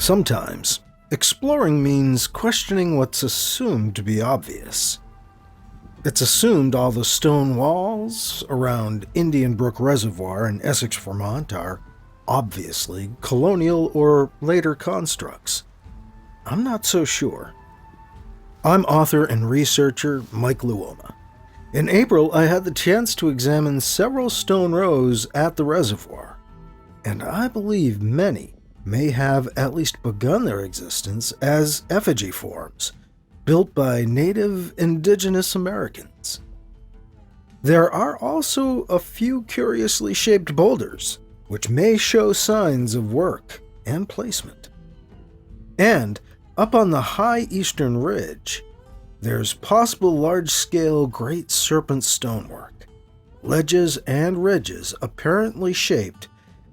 Sometimes, exploring means questioning what's assumed to be obvious. It's assumed all the stone walls around Indian Brook Reservoir in Essex, Vermont are obviously colonial or later constructs. I'm not so sure. I'm author and researcher Mike Luoma. In April, I had the chance to examine several stone rows at the reservoir, and I believe many may have at least begun their existence as effigy forms, built by native indigenous Americans. There are also a few curiously shaped boulders, which may show signs of work and placement. And up on the high eastern ridge, there's possible large-scale Great Serpent stonework, ledges and ridges apparently shaped,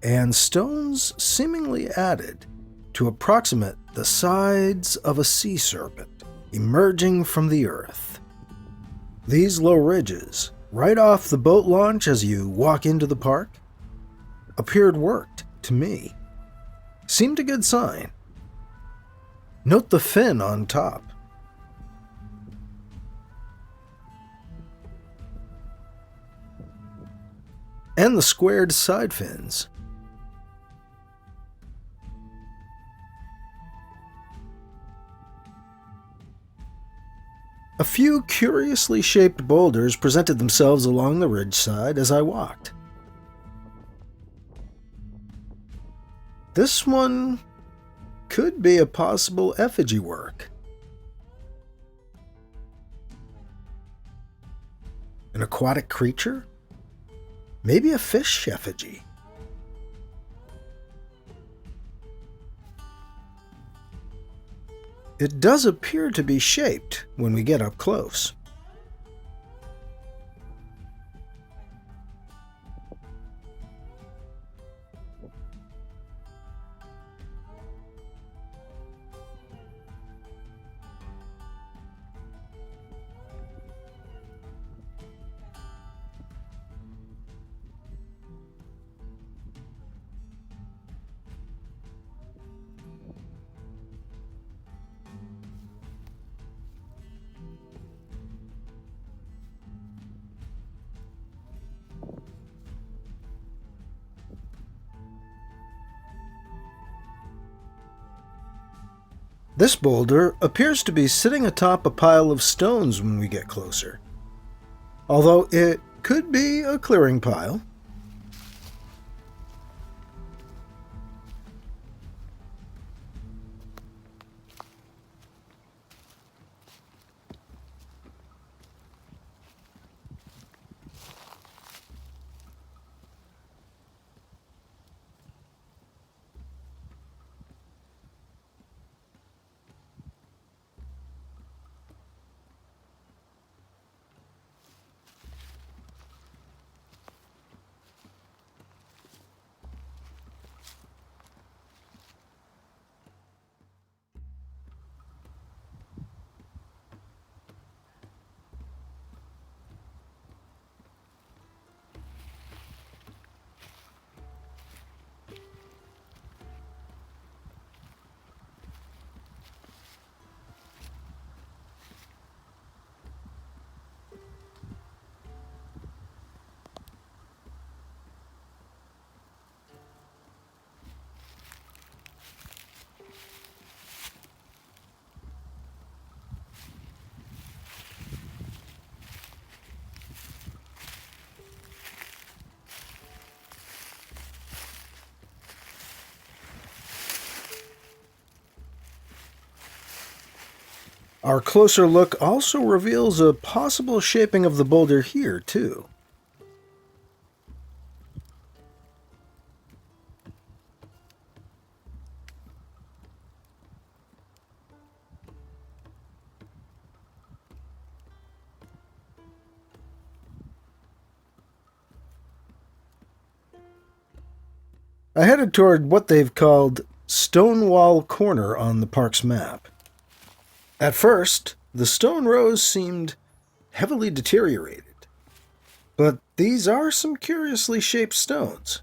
and stones seemingly added to approximate the sides of a sea serpent emerging from the earth. These low ridges, right off the boat launch as you walk into the park, appeared worked to me. Seemed a good sign. Note the fin on top. And the squared side fins. A few curiously shaped boulders presented themselves along the ridgeside as I walked. This one could be a possible effigy work. An aquatic creature? Maybe a fish effigy. It does appear to be shaped when we get up close. This boulder appears to be sitting atop a pile of stones when we get closer, although it could be a clearing pile. Our closer look also reveals a possible shaping of the boulder here, too. I headed toward what they've called Stonewall Corner on the park's map. At first, the stone rows seemed heavily deteriorated, but these are some curiously shaped stones.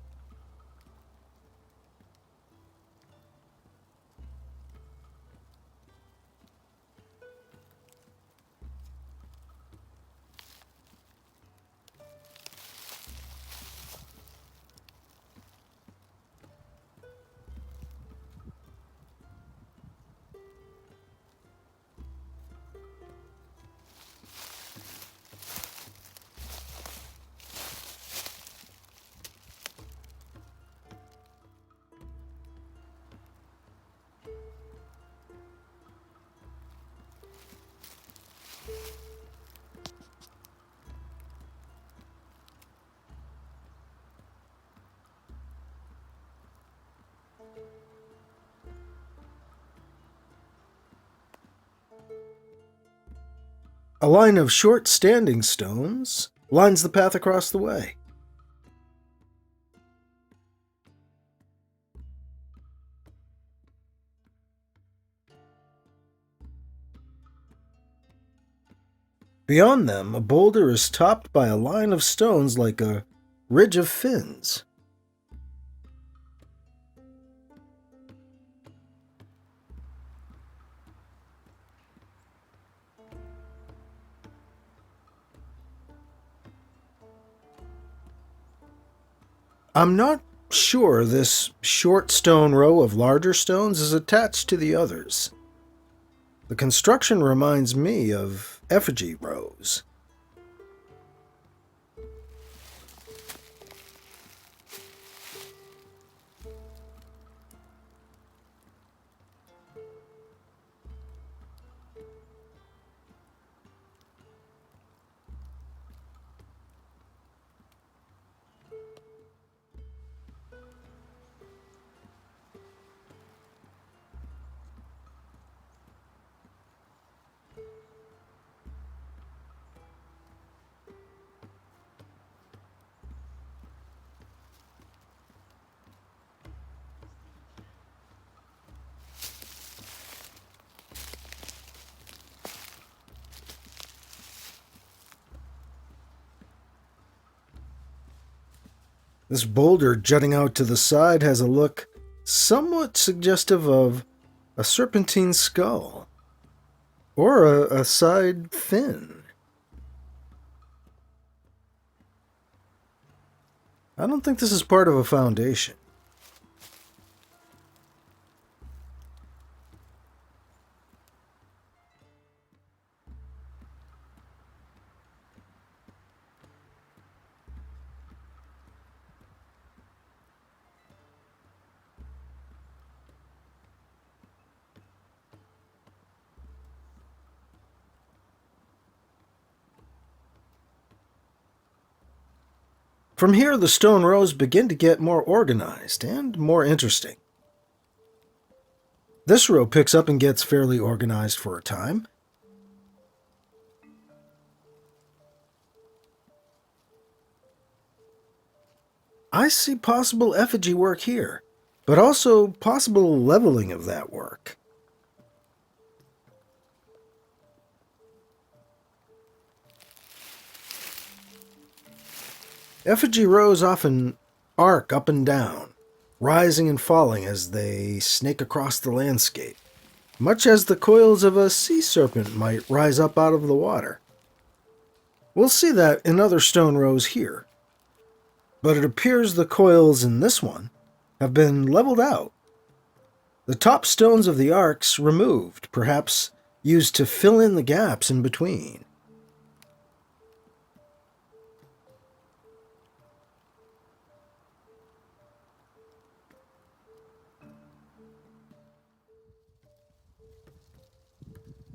A line of short standing stones lines the path across the way. Beyond them, a boulder is topped by a line of stones like a ridge of fins. I'm not sure this short stone row of larger stones is attached to the others. The construction reminds me of effigy rows. This boulder jutting out to the side has a look somewhat suggestive of a serpentine skull or a side fin. I don't think this is part of a foundation. From here, the stone rows begin to get more organized and more interesting. This row picks up and gets fairly organized for a time. I see possible effigy work here, but also possible leveling of that work. Effigy rows often arc up and down, rising and falling as they snake across the landscape, much as the coils of a sea serpent might rise up out of the water. We'll see that in other stone rows here, but it appears the coils in this one have been leveled out. The top stones of the arcs removed, perhaps used to fill in the gaps in between.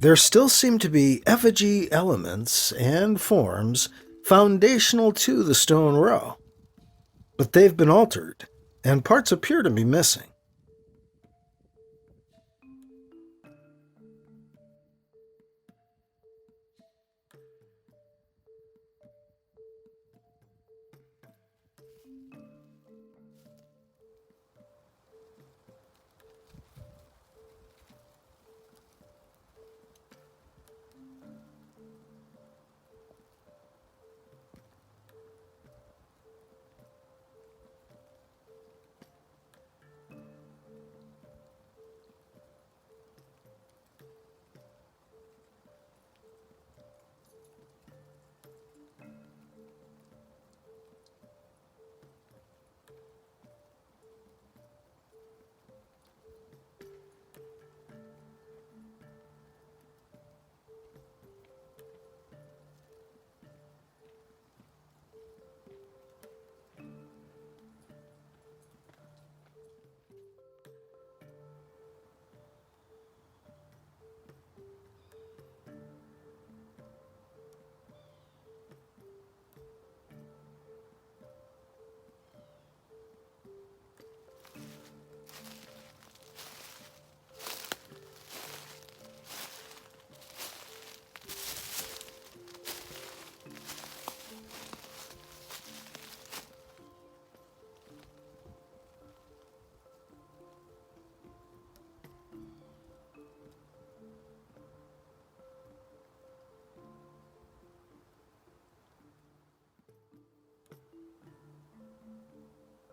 There still seem to be effigy elements and forms foundational to the stone row, but they've been altered, and parts appear to be missing.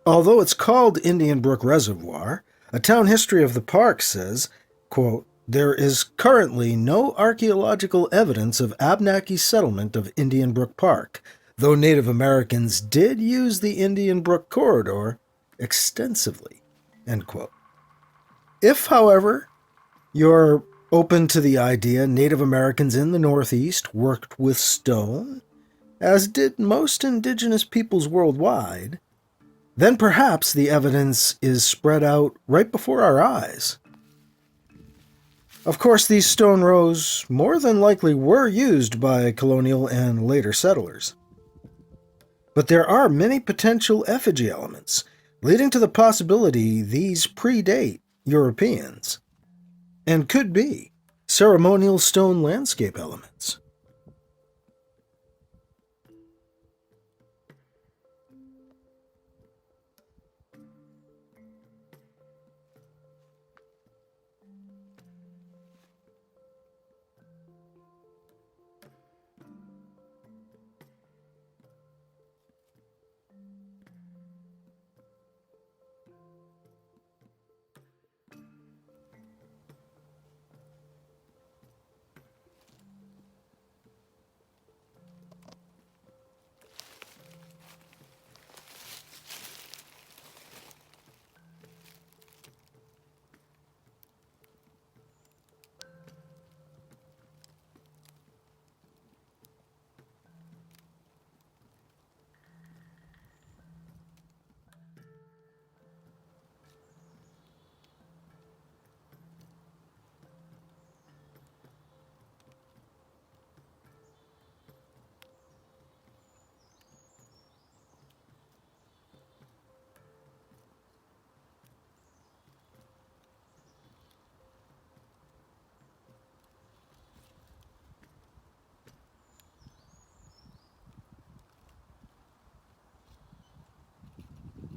Although it's called Indian Brook Reservoir, a town history of the park says, quote, there is currently no archaeological evidence of Abenaki settlement of Indian Brook Park, though Native Americans did use the Indian Brook corridor extensively. End quote. If, however, you're open to the idea Native Americans in the Northeast worked with stone, as did most indigenous peoples worldwide, then perhaps the evidence is spread out right before our eyes. Of course, these stone rows more than likely were used by colonial and later settlers. But there are many potential effigy elements, leading to the possibility these predate Europeans, and could be ceremonial stone landscape elements.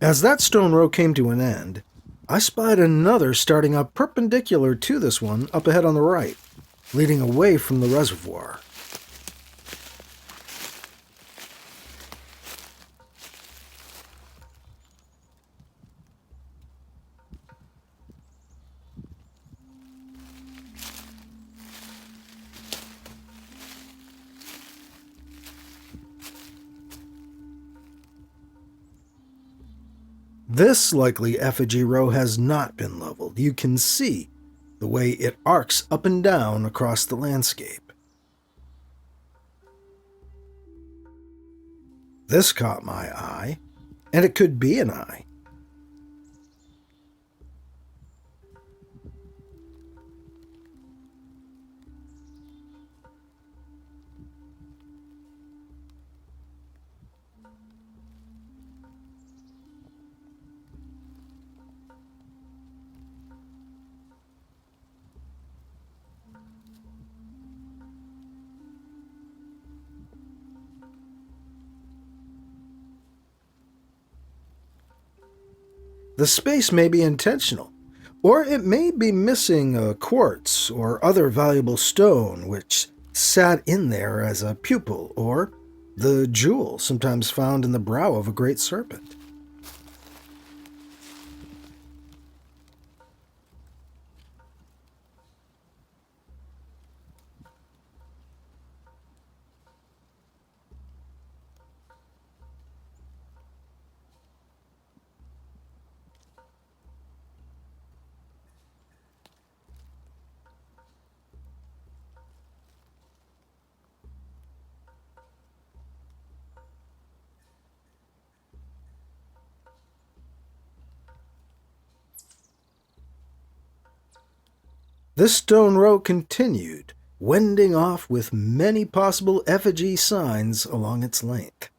As that stone row came to an end, I spied another starting up perpendicular to this one up ahead on the right, leading away from the reservoir. This likely effigy row has not been leveled. You can see the way it arcs up and down across the landscape. This caught my eye, and it could be an eye. The space may be intentional, or it may be missing a quartz or other valuable stone which sat in there as a pupil, or the jewel sometimes found in the brow of a great serpent. This stone row continued, wending off with many possible effigy signs along its length.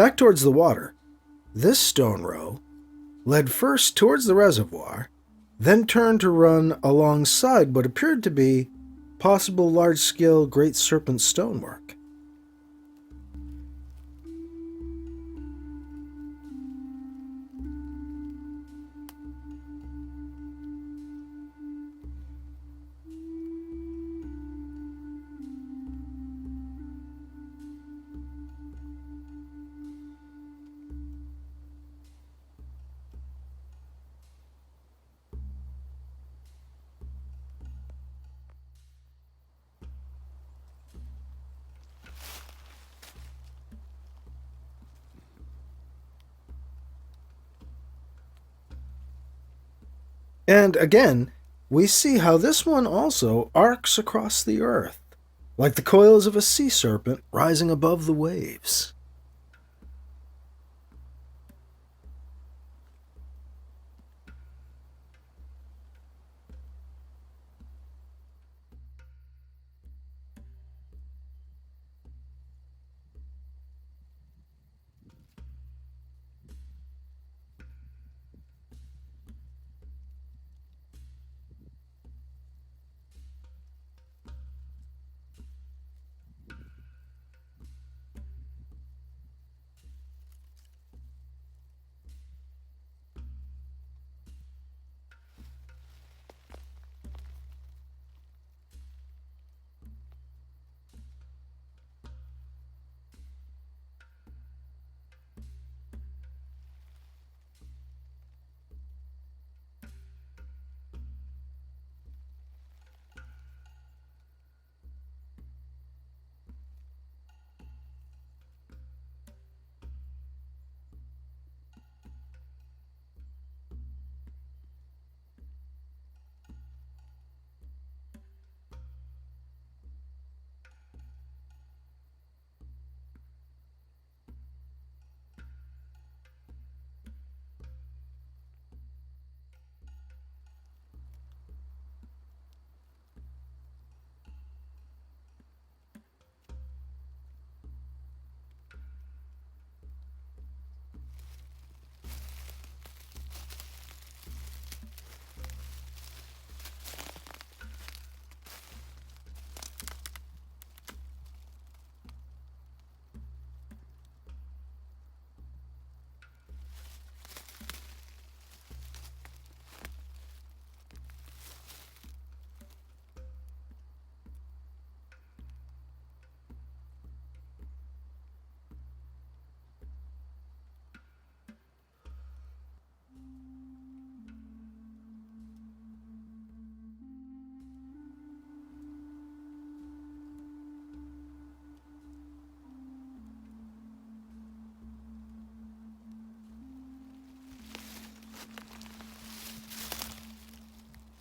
Back towards the water, this stone row led first towards the reservoir, then turned to run alongside what appeared to be possible large-scale Great Serpent stonework. And again, we see how this one also arcs across the earth, like the coils of a sea serpent rising above the waves.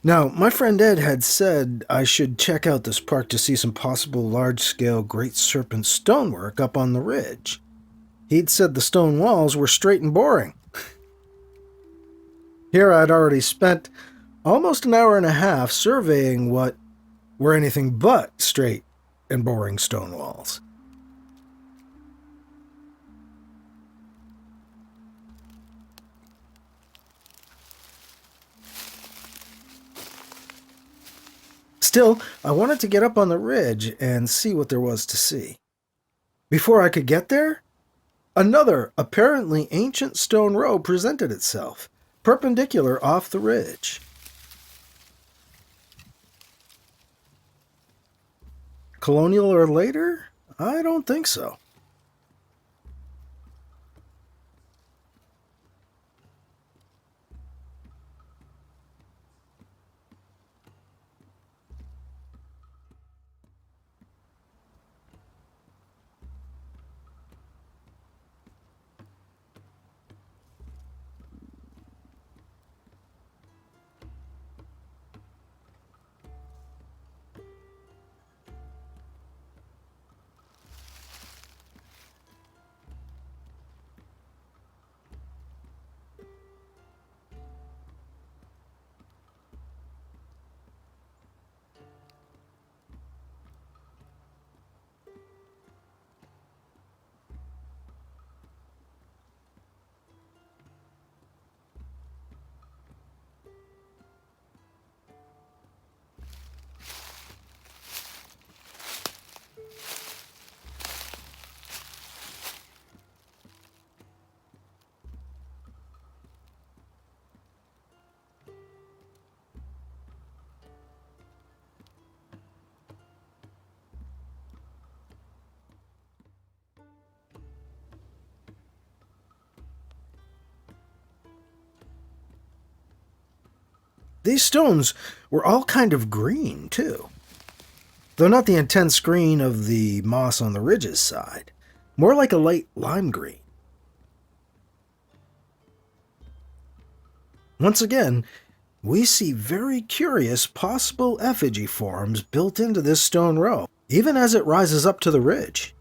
Now, my friend Ed had said I should check out this park to see some possible large-scale Great Serpent stonework up on the ridge. He'd said the stone walls were straight and boring. Here I'd already spent almost an hour and a half surveying what were anything but straight and boring stone walls. Still, I wanted to get up on the ridge and see what there was to see. Before I could get there, another apparently ancient stone row presented itself, perpendicular off the ridge. Colonial or later? I don't think so. These stones were all kind of green, too. Though not the intense green of the moss on the ridge's side, more like a light lime green. Once again, we see very curious possible effigy forms built into this stone row, even as it rises up to the ridge.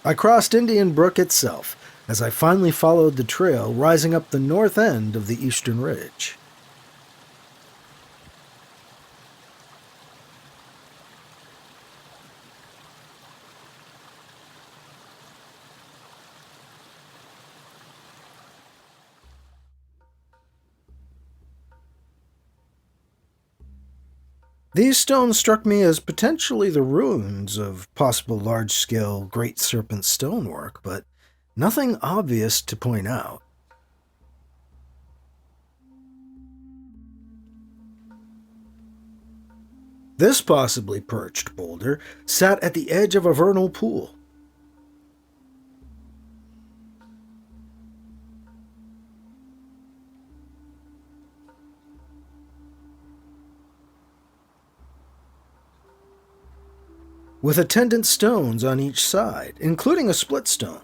I crossed Indian Brook itself as I finally followed the trail rising up the north end of the eastern ridge. These stones struck me as potentially the ruins of possible large-scale Great Serpent stonework, but nothing obvious to point out. This possibly perched boulder sat at the edge of a vernal pool. With attendant stones on each side, including a split stone.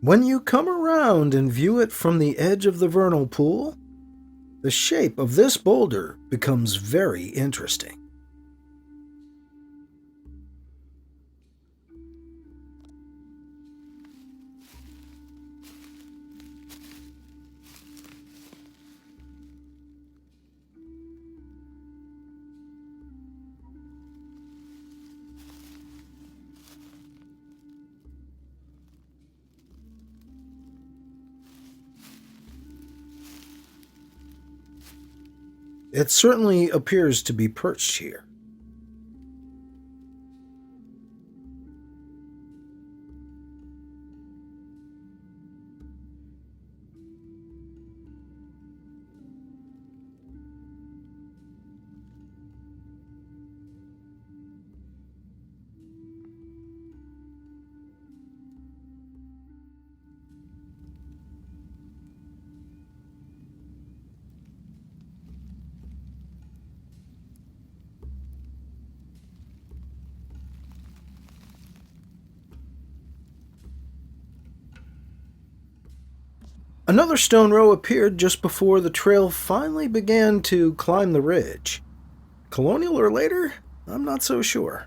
When you come around and view it from the edge of the vernal pool, the shape of this boulder becomes very interesting. It certainly appears to be perched here. Another stone row appeared just before the trail finally began to climb the ridge. Colonial or later? I'm not so sure.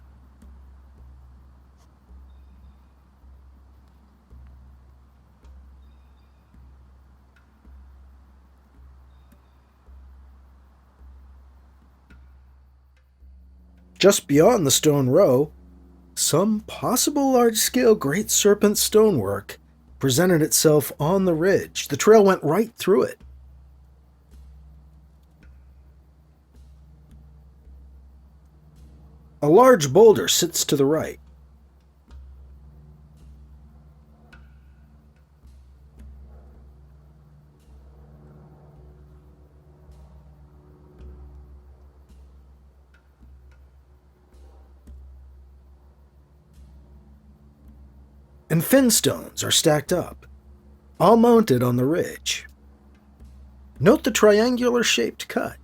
Just beyond the stone row, some possible large-scale Great Serpent stonework presented itself on the ridge. The trail went right through it. A large boulder sits to the right. And fin stones are stacked up, all mounted on the ridge. Note the triangular-shaped cut.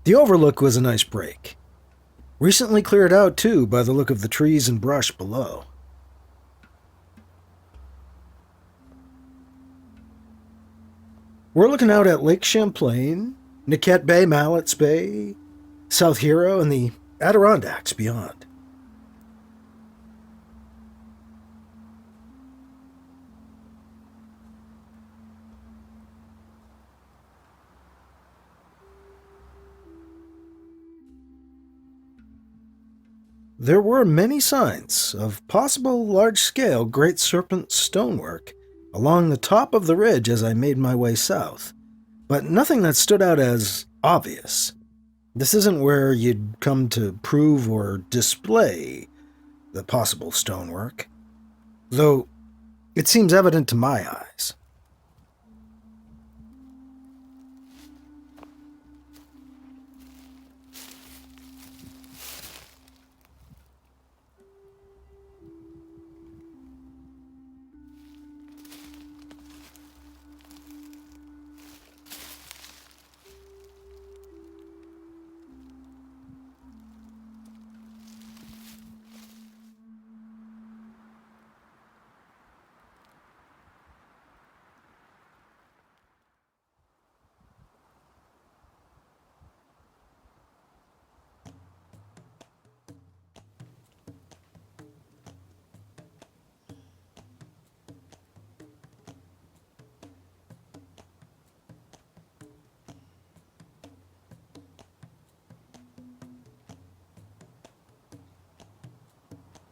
The overlook was a nice break. Recently cleared out, too, by the look of the trees and brush below. We're looking out at Lake Champlain, Niquette Bay, Mallett's Bay, South Hero, and the Adirondacks beyond. There were many signs of possible large-scale Great Serpent stonework along the top of the ridge as I made my way south, but nothing that stood out as obvious. This isn't where you'd come to prove or display the possible stonework, though it seems evident to my eyes.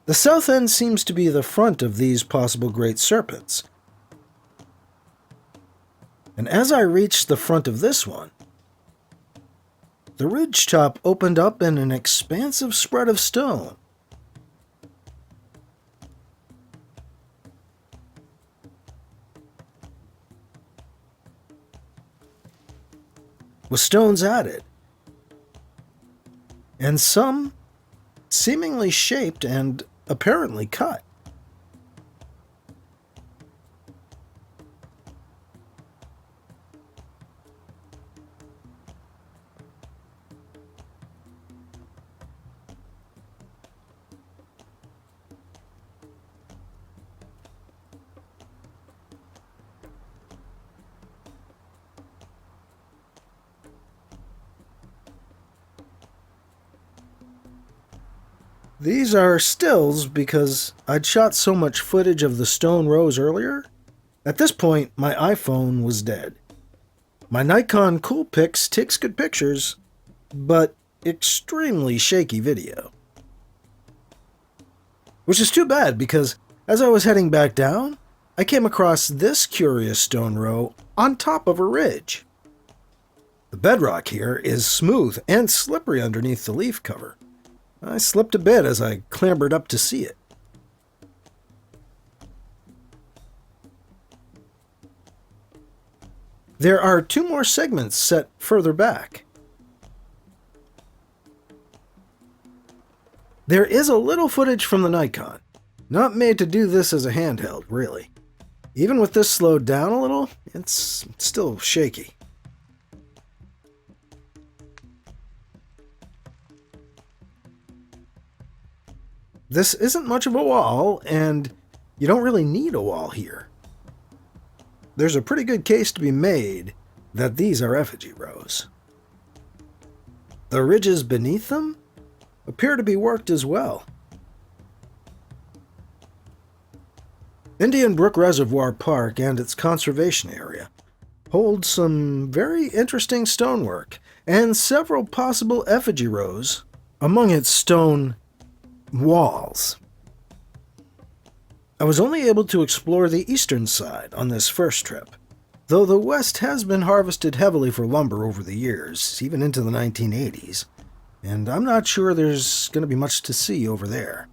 The south end seems to be the front of these possible Great Serpents. And as I reached the front of this one, the ridge top opened up in an expansive spread of stone. With stones added, and some seemingly shaped and apparently cut. These are stills because I'd shot so much footage of the stone rows earlier. At this point, my iPhone was dead. My Nikon Coolpix takes good pictures, but extremely shaky video. Which is too bad because as I was heading back down, I came across this curious stone row on top of a ridge. The bedrock here is smooth and slippery underneath the leaf cover. I slipped a bit as I clambered up to see it. There are 2 more segments set further back. There is a little footage from the Nikon. Not made to do this as a handheld, really. Even with this slowed down a little, it's still shaky. This isn't much of a wall, and you don't really need a wall here. There's a pretty good case to be made that these are effigy rows. The ridges beneath them appear to be worked as well. Indian Brook Reservoir Park and its conservation area hold some very interesting stonework and several possible effigy rows among its stone walls. I was only able to explore the eastern side on this first trip, though the west has been harvested heavily for lumber over the years, even into the 1980s, and I'm not sure there's going to be much to see over there.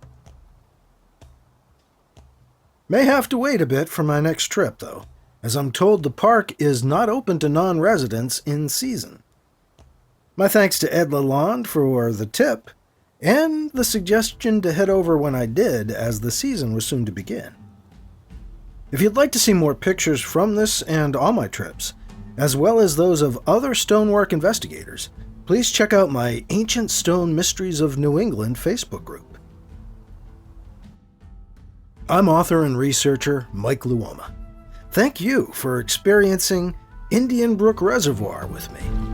May have to wait a bit for my next trip, though, as I'm told the park is not open to non-residents in season. My thanks to Ed Lalonde for the tip, and the suggestion to head over when I did, as the season was soon to begin. If you'd like to see more pictures from this and all my trips, as well as those of other stonework investigators, please check out my Ancient Stone Mysteries of New England Facebook group. I'm author and researcher Mike Luoma. Thank you for experiencing Indian Brook Reservoir with me.